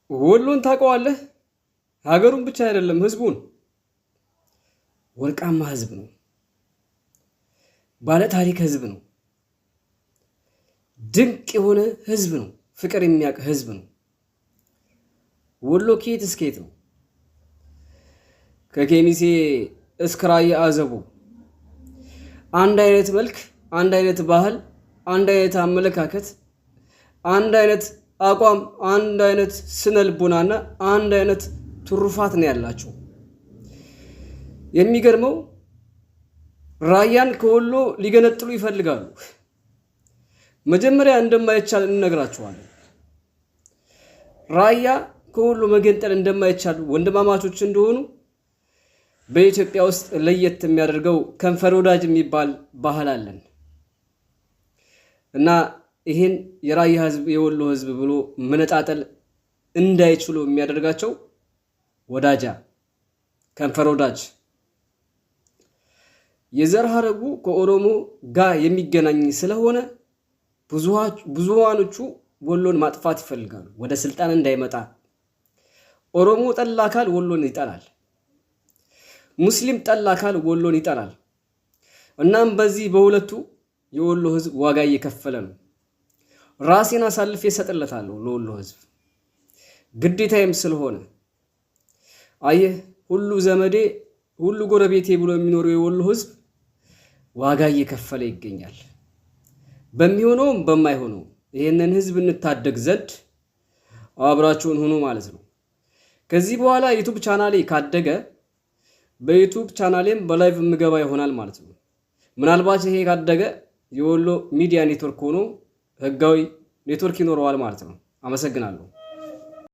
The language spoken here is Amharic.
ወሎን ታውቀዋለህ? ሀገሩን ብቻ አይደለም ህዝቡን። ወርቃማ ህዝብ ነው። ባለ ታሪክ ህዝብ ነው። ድንቅ የሆነ ህዝብ ነው። ፍቅር የሚያውቅ ህዝብ ነው። ወሎ ከየት እስከ የት ነው? ከኬሚሴ እስከ ራያ አዘቦ አንድ አይነት መልክ፣ አንድ አይነት ባህል፣ አንድ አይነት አመለካከት፣ አንድ አይነት አቋም፣ አንድ አይነት ስነ ልቦናና አንድ አይነት ትሩፋት ነው ያላቸው። የሚገርመው ራያን ከወሎ ሊገነጥሉ ይፈልጋሉ። መጀመሪያ እንደማይቻል እንነግራቸዋለን። ራያ ከወሎ መገንጠል እንደማይቻል ወንድማማቾች እንደሆኑ በኢትዮጵያ ውስጥ ለየት የሚያደርገው ከንፈር ወዳጅ የሚባል ባህል አለን እና ይህን የራያ ህዝብ የወሎ ህዝብ ብሎ መነጣጠል እንዳይችሉ የሚያደርጋቸው ወዳጃ ከንፈር ወዳጅ የዘር ሐረጉ ከኦሮሞ ጋር የሚገናኝ ስለሆነ ብዙሃኖቹ ወሎን ማጥፋት ይፈልጋሉ። ወደ ስልጣን እንዳይመጣ ኦሮሞ ጠላ አካል ወሎን ይጠላል። ሙስሊም ጠላ አካል ወሎን ይጠላል። እናም በዚህ በሁለቱ የወሎ ህዝብ ዋጋ እየከፈለ ነው። ራሴን አሳልፌ እሰጥለታለሁ ለወሎ ህዝብ ግዴታዬም ስለሆነ። አየህ ሁሉ ዘመዴ ሁሉ ጎረቤቴ ብሎ የሚኖረው የወሎ ህዝብ ዋጋ እየከፈለ ይገኛል። በሚሆነውም በማይሆነው ይህንን ህዝብ እንታደግ ዘንድ አብራችሁን ሁኑ ማለት ነው። ከዚህ በኋላ ዩቲዩብ ቻናሌ ካደገ በዩቲዩብ ቻናሌም በላይቭ የምገባ ይሆናል ማለት ነው። ምናልባት ይሄ ካደገ የወሎ ሚዲያ ኔትወርክ ሆኖ ህጋዊ ኔትወርክ ይኖረዋል ማለት ነው። አመሰግናለሁ።